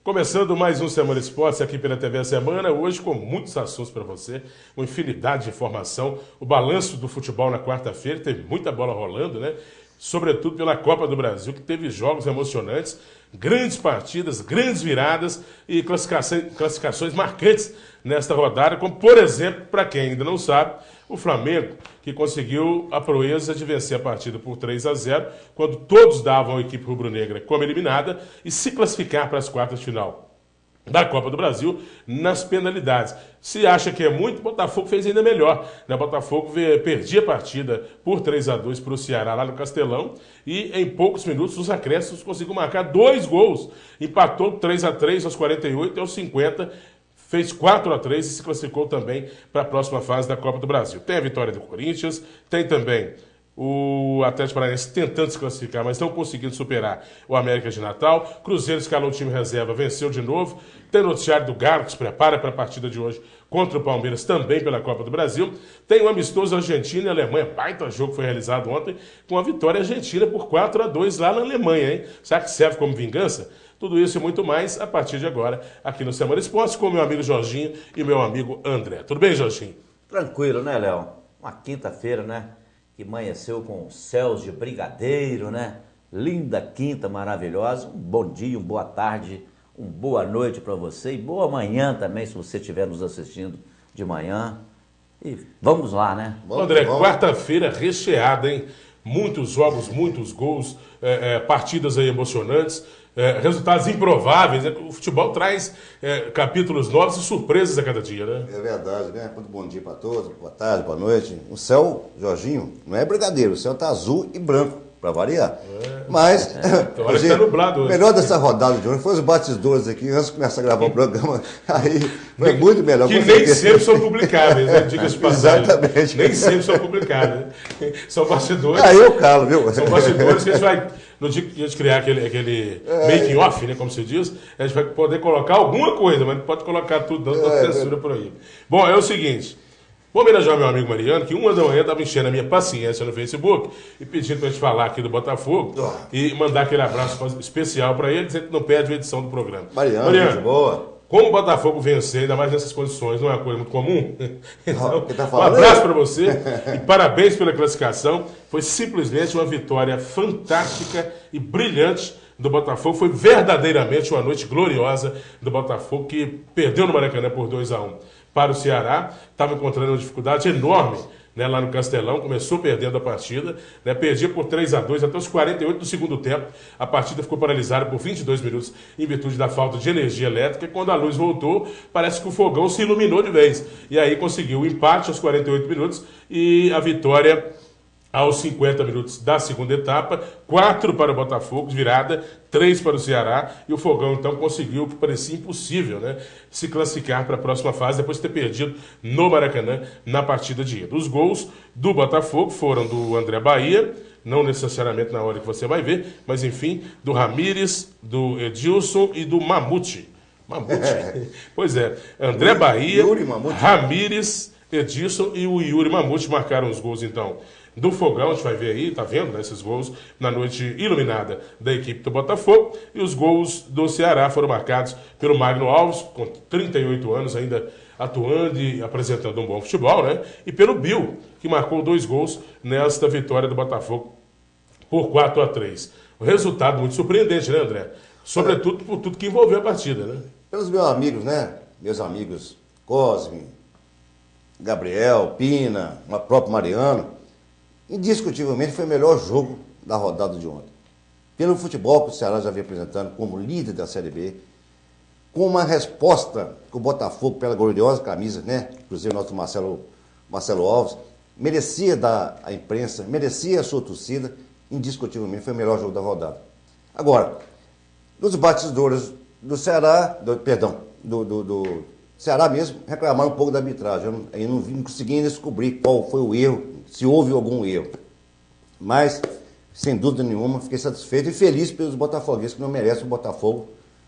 Começando mais um Semana Esportes aqui pela TV Semana, hoje com muitos assuntos para você, uma infinidade de informação, o balanço do futebol na quarta-feira, teve muita bola rolando, né? Sobretudo pela Copa do Brasil, que teve jogos emocionantes, grandes partidas, grandes viradas e classificações marcantes nesta rodada, como por exemplo, para quem ainda não sabe, o Flamengo, que conseguiu a proeza de vencer a partida por 3-0, quando todos davam a equipe rubro-negra como eliminada e se classificar para as quartas de final da Copa do Brasil nas penalidades. Se acha que é muito, o Botafogo fez ainda melhor. O Botafogo perdia a partida por 3-2 para o Ceará lá no Castelão e em poucos minutos os acréscimos conseguiu marcar 2 gols. Empatou 3-3 aos 48 e aos 50. Fez 4-3 e se classificou também para a próxima fase da Copa do Brasil. Tem a vitória do Corinthians, tem também o Atlético Paranaense tentando se classificar, mas não conseguindo superar o América de Natal. Cruzeiro escalou o time reserva, venceu de novo. Tem o noticiário do Galo, que se prepara para a partida de hoje contra o Palmeiras, também pela Copa do Brasil. Tem o amistoso Argentina e Alemanha. Baita jogo foi realizado ontem com a vitória argentina por 4-2 lá na Alemanha, hein? Será que serve como vingança? Tudo isso e muito mais a partir de agora aqui no Semana Esportes com o meu amigo Jorginho e o meu amigo André. Tudo bem, Jorginho? Tranquilo, né, Léo? Uma quinta-feira, né? Que amanheceu com céus de brigadeiro, né? Linda quinta, maravilhosa. Um bom dia, uma boa tarde, uma boa noite para você e boa manhã também, se você estiver nos assistindo de manhã. E vamos lá, né? André, quarta-feira recheada, hein? Muitos jogos, muitos gols, partidas aí emocionantes, resultados improváveis. Né? O futebol traz capítulos novos e surpresas a cada dia, né? É verdade, né? Muito bom dia para todos, boa tarde, boa noite. O céu, Jorginho, não é brigadeiro, o céu tá azul e branco, para variar. Mas, Olha que tá nublado hoje. melhor dessa rodada de hoje foi os batidores aqui, antes de começar a gravar o programa, aí foi muito melhor. Que nem sempre são publicáveis, né? Diga-se de passagem. Exatamente. Nem sempre são publicados, né? São bastidores. Aí eu calo, viu? São bastidores que a gente vai, no dia que a gente criar aquele making off, né, como se diz, a gente vai poder colocar alguma coisa, mas não pode colocar tudo dando censura por aí. Bom, é o seguinte, vou homenagear meu amigo Mariano, que 1 da manhã estava enchendo a minha paciência no Facebook e pedindo para a gente falar aqui do Botafogo e mandar aquele abraço especial para ele, dizendo que não perde a edição do programa. Mariano, boa. Como o Botafogo vencer, ainda mais nessas condições, não é uma coisa muito comum. Então, tá um abraço para você e parabéns pela classificação. Foi simplesmente uma vitória fantástica e brilhante do Botafogo. Foi verdadeiramente uma noite gloriosa do Botafogo, que perdeu no Maracanã por 2-1 para o Ceará. Estava encontrando uma dificuldade enorme, né, lá no Castelão, começou perdendo a partida, né, perdia por 3-2 até os 48 do segundo tempo. A partida ficou paralisada por 22 minutos em virtude da falta de energia elétrica. E quando a luz voltou, parece que o fogão se iluminou de vez. E aí conseguiu o empate aos 48 minutos e a vitória aos 50 minutos da segunda etapa. 4 para o Botafogo, de virada, 3 para o Ceará, e o Fogão então conseguiu o que parecia impossível, né, se classificar para a próxima fase, depois de ter perdido no Maracanã na partida de ida. Os gols do Botafogo foram do André Bahia, não necessariamente na hora que você vai ver, mas enfim, do Ramírez, do Edilson e do Mamute. Pois é, André Bahia, Ramírez, Edilson e o Yuri Mamute marcaram os gols então do Fogão. A gente vai ver aí, tá vendo, né, esses gols na noite iluminada da equipe do Botafogo. E os gols do Ceará foram marcados pelo Magno Alves, com 38 anos, ainda atuando e apresentando um bom futebol, né? E pelo Bill, que marcou 2 gols nesta vitória do Botafogo por 4-3. Um resultado muito surpreendente, né, André? Sobretudo por tudo que envolveu a partida, né? Pelos meus amigos, né? Meus amigos Cosme, Gabriel, Pina, o próprio Mariano, indiscutivelmente foi o melhor jogo da rodada de ontem. Pelo futebol que o Ceará já vem apresentando como líder da Série B, com uma resposta que o Botafogo, pela gloriosa camisa, né? Inclusive o nosso Marcelo Alves, merecia dar à imprensa, merecia a sua torcida, indiscutivelmente foi o melhor jogo da rodada. Agora, dos batidores do Ceará, do Ceará mesmo, reclamaram um pouco da arbitragem. Eu não consegui descobrir qual foi o erro, se houve algum erro. Mas, sem dúvida nenhuma, fiquei satisfeito e feliz pelos botafoguenses que não merecem o Botafogo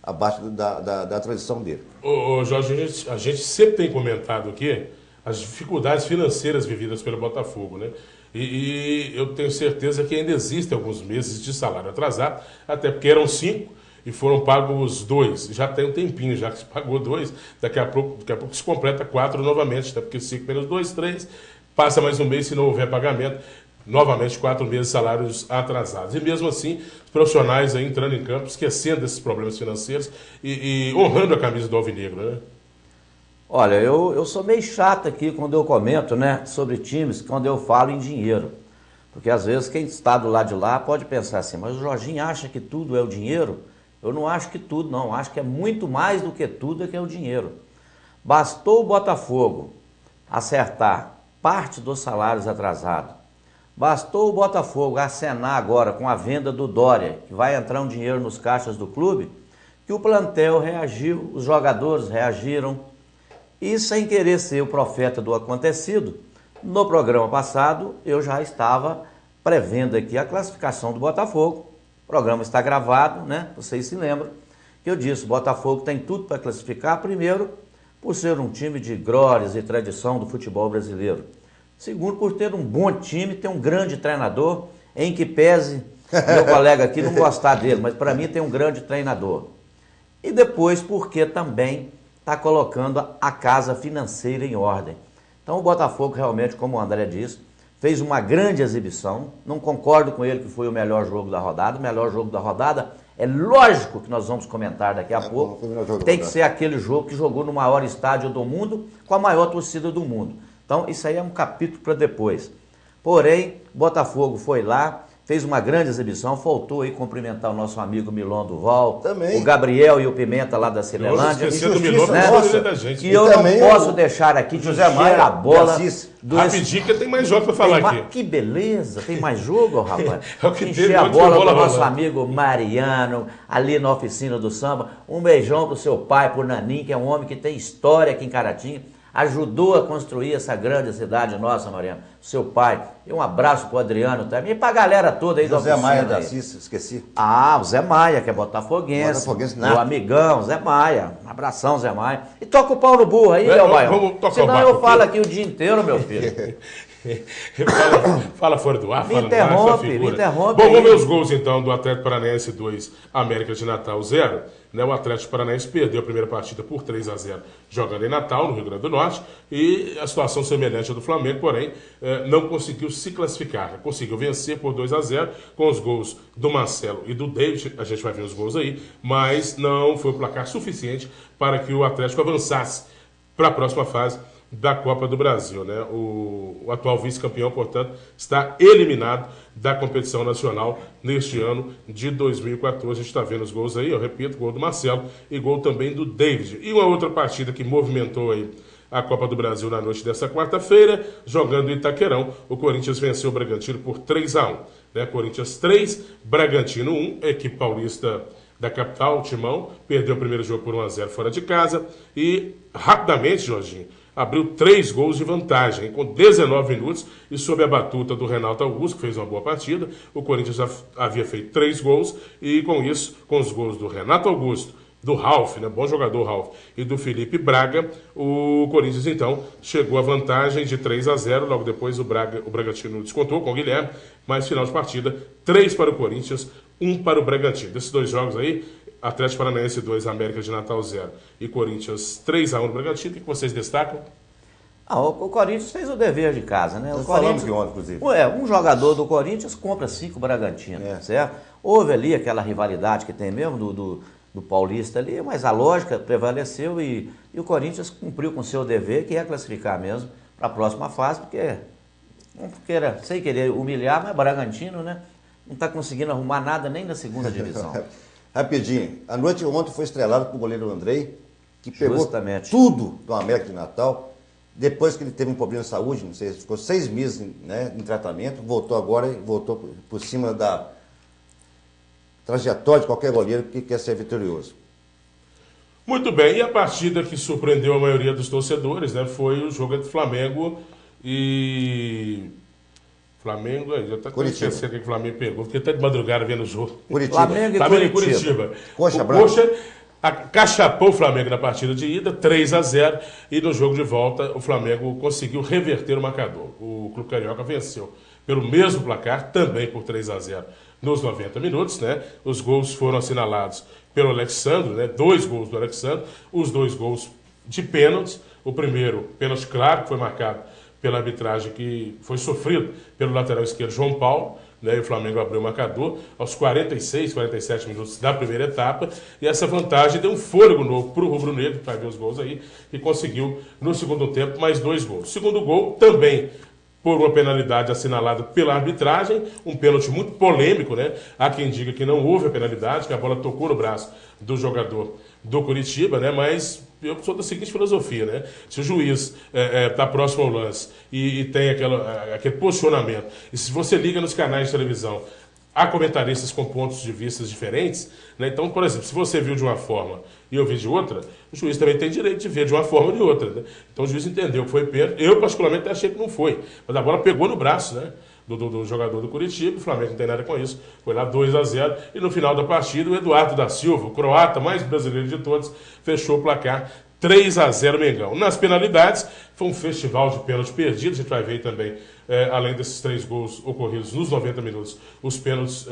abaixo da tradição dele. Ô Jorge, a gente sempre tem comentado aqui as dificuldades financeiras vividas pelo Botafogo, né? E eu tenho certeza que ainda existem alguns meses de salário atrasado, até porque eram 5 e foram pagos 2. Já tem um tempinho já que se pagou 2, daqui a pouco se completa 4 novamente, tá? Porque 5 menos 2, 3, passa mais um mês se não houver pagamento, novamente 4 meses de salários atrasados. E mesmo assim, os profissionais aí entrando em campo, esquecendo desses problemas financeiros e honrando a camisa do Alvinegro, né? Olha, eu sou meio chato aqui quando eu comento, né, sobre times, quando eu falo em dinheiro. Porque às vezes quem está do lado de lá pode pensar assim, mas o Jorginho acha que tudo é o dinheiro? Eu não acho que tudo, não. Acho que é muito mais do que tudo que é o dinheiro. Bastou o Botafogo acertar parte dos salários atrasados. Bastou o Botafogo acenar agora com a venda do Dória, que vai entrar um dinheiro nos caixas do clube, que o plantel reagiu, os jogadores reagiram. E sem querer ser o profeta do acontecido, no programa passado eu já estava prevendo aqui a classificação do Botafogo. O programa está gravado, né? Vocês se lembram que eu disse, o Botafogo tem tudo para classificar, primeiro, por ser um time de glórias e tradição do futebol brasileiro. Segundo, por ter um bom time, ter um grande treinador, em que pese meu colega aqui não gostar dele, mas para mim tem um grande treinador. E depois, porque também está colocando a casa financeira em ordem. Então o Botafogo realmente, como o André disse, fez uma grande exibição. Não concordo com ele que foi o melhor jogo da rodada. O melhor jogo da rodada é lógico que nós vamos comentar daqui a pouco. Tem que ser aquele jogo que jogou no maior estádio do mundo, com a maior torcida do mundo. Então isso aí é um capítulo para depois. Porém, Botafogo foi lá, fez uma grande exibição, faltou aí cumprimentar o nosso amigo Milon Duval, também. O Gabriel e o Pimenta lá da Cinelândia. Do Milon, né? da gente. E eu não posso deixar aqui de José Maia, a bola. Rapidinho que tem mais jogo para falar aqui. Que beleza, tem mais jogo, rapaz. É o que encher a bola do nosso amigo Mariano, ali na oficina do samba. Um beijão pro seu pai, pro Nanim, que é um homem que tem história aqui em Caratinga. Ajudou a construir essa grande cidade nossa, Mariano. Seu pai. E um abraço pro Adriano também. E pra galera toda aí da oficina. Zé Maia da Assis, esqueci. Ah, o Zé Maia, que é botafoguense. Meu amigão, Zé Maia. Um abração, Zé Maia. E toca o pau no burro aí, meu Baião. Senão eu falo aqui o dia inteiro, meu filho. Fala fora do ar, me interrompe. Bom, vamos ver os gols então do Atlético Paranaense 2, América de Natal 0. Né, o Atlético Paranaense perdeu a primeira partida por 3-0 jogando em Natal, no Rio Grande do Norte, e a situação semelhante à do Flamengo, porém, não conseguiu se classificar. Conseguiu vencer por 2-0 com os gols do Marcelo e do David, a gente vai ver os gols aí, mas não foi o placar suficiente para que o Atlético avançasse para a próxima fase da Copa do Brasil, né? O atual vice-campeão, portanto, está eliminado da competição nacional neste ano de 2014. A gente está vendo os gols aí, eu repito, gol do Marcelo e gol também do David. E uma outra partida que movimentou aí a Copa do Brasil na noite desta quarta-feira, jogando em Itaquerão, o Corinthians venceu o Bragantino por 3-1. Né? Corinthians 3, Bragantino 1, equipe paulista da capital, o Timão, perdeu o primeiro jogo por 1-0 fora de casa e rapidamente, Jorginho, abriu 3 gols de vantagem, com 19 minutos, e sob a batuta do Renato Augusto, que fez uma boa partida, o Corinthians já havia feito 3 gols, e com isso, com os gols do Renato Augusto, do Ralf, né, bom jogador Ralf, e do Felipe Braga, o Corinthians então chegou à vantagem de 3-0, logo depois o Bragantino descontou com o Guilherme, mas final de partida, 3 para o Corinthians, 1 para o Bragantino. Desses 2 jogos aí, Atlético Paranaense 2, América de Natal 0 e Corinthians 3-1 no Bragantino, o que vocês destacam? O Corinthians fez o dever de casa, né? Nós falamos que ontem, inclusive. Um jogador do Corinthians compra 5 Bragantino, certo? Houve ali aquela rivalidade que tem mesmo do Paulista ali, mas a lógica prevaleceu e o Corinthians cumpriu com o seu dever, que é classificar mesmo para a próxima fase, porque não queira, sem querer humilhar, mas Bragantino, né? Não está conseguindo arrumar nada nem na segunda divisão. Rapidinho, a noite ontem foi estrelada por o goleiro Andrei, que pegou Justamente tudo do América de Natal. Depois que ele teve um problema de saúde, não sei, ficou 6 meses, né, em tratamento, voltou agora e voltou por cima da trajetória de qualquer goleiro que quer ser vitorioso. Muito bem, e a partida que surpreendeu a maioria dos torcedores, né, foi o jogo entre Flamengo e... Flamengo, já está esquecendo que o Flamengo pegou, fiquei até de madrugada vendo o jogo. Curitiba. Flamengo e Curitiba. Coxa o Branca. Coxa cachapou o Flamengo na partida de ida, 3-0, e no jogo de volta o Flamengo conseguiu reverter o marcador. O Clube Carioca venceu pelo mesmo placar, também por 3-0 nos 90 minutos, né? Os gols foram assinalados pelo Alexandre, né? 2 gols do Alexandre, os 2 gols de pênaltis. O primeiro, pênalti claro, que foi marcado pela arbitragem, que foi sofrido pelo lateral esquerdo João Paulo, né, e o Flamengo abriu o marcador aos 46, 47 minutos da primeira etapa, e essa vantagem deu um fôlego novo para o rubro-negro, para ver os gols aí, e conseguiu no segundo tempo mais 2 gols. O segundo gol também por uma penalidade assinalada pela arbitragem, um pênalti muito polêmico, né? Há quem diga que não houve a penalidade, que a bola tocou no braço do jogador do Curitiba, né? Mas eu sou da seguinte filosofia, né? Se o juiz está próximo ao lance e tem aquele posicionamento, e se você liga nos canais de televisão, há comentaristas com pontos de vista diferentes, né? Então, por exemplo, se você viu de uma forma e eu vi de outra, o juiz também tem direito de ver de uma forma ou de outra, né? Então o juiz entendeu que foi pênalti. Eu, particularmente, achei que não foi, mas a bola pegou no braço, né, do jogador do Curitiba. O Flamengo não tem nada com isso. Foi lá 2-0 e no final da partida o Eduardo da Silva, o croata mais brasileiro de todos, fechou o placar 3-0 Mengão. Nas penalidades, foi um festival de pênaltis perdidos. A gente vai ver também, além desses 3 gols ocorridos nos 90 minutos, os pênaltis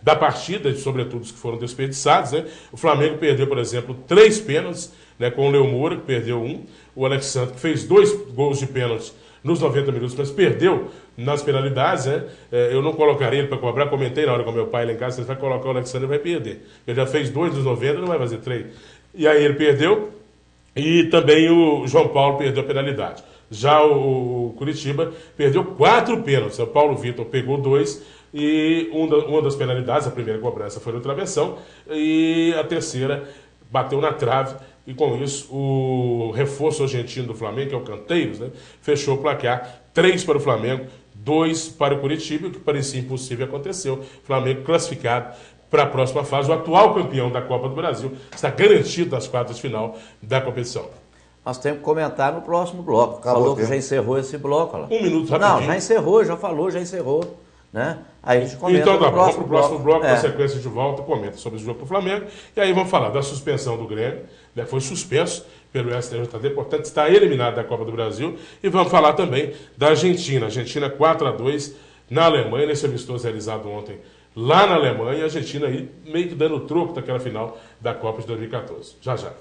da partida, sobretudo os que foram desperdiçados, né? O Flamengo perdeu, por exemplo, 3 pênaltis, né, com o Leo Moura, que perdeu 1, o Alexandre, que fez 2 gols de pênalti nos 90 minutos, mas perdeu nas penalidades, né? Eu não colocaria ele para cobrar, comentei na hora com meu pai lá em casa, ele vai colocar o Alexandre e vai perder. Ele já fez 2 nos 90, não vai fazer 3. E aí ele perdeu, e também o João Paulo perdeu a penalidade. Já o Curitiba perdeu 4 pênaltis. O Paulo Vitor pegou 2 e uma das penalidades, a primeira cobrança foi no travessão e a terceira bateu na trave. E com isso o reforço argentino do Flamengo, que é o Canteiros, né, fechou o placar 3 para o Flamengo, 2 para o Curitiba, o que parecia impossível aconteceu. Flamengo classificado para a próxima fase. O atual campeão da Copa do Brasil está garantido nas quartas de final da competição. Nós temos que comentar no próximo bloco. Falou que já encerrou esse bloco. Olha lá. 1 minuto rapidinho. Não, já encerrou, já falou, já encerrou. Né? Aí a gente comenta então tá no bom, vamos para o próximo bloco, na É. sequência de volta, comenta sobre o jogo do Flamengo. E aí vamos falar da suspensão do Grêmio, né? Foi suspenso pelo STJD, portanto está eliminado da Copa do Brasil. E vamos falar também da Argentina. Argentina 4-2 na Alemanha, nesse amistoso realizado ontem lá na Alemanha. A Argentina aí meio que dando o troco daquela final da Copa de 2014. Já já.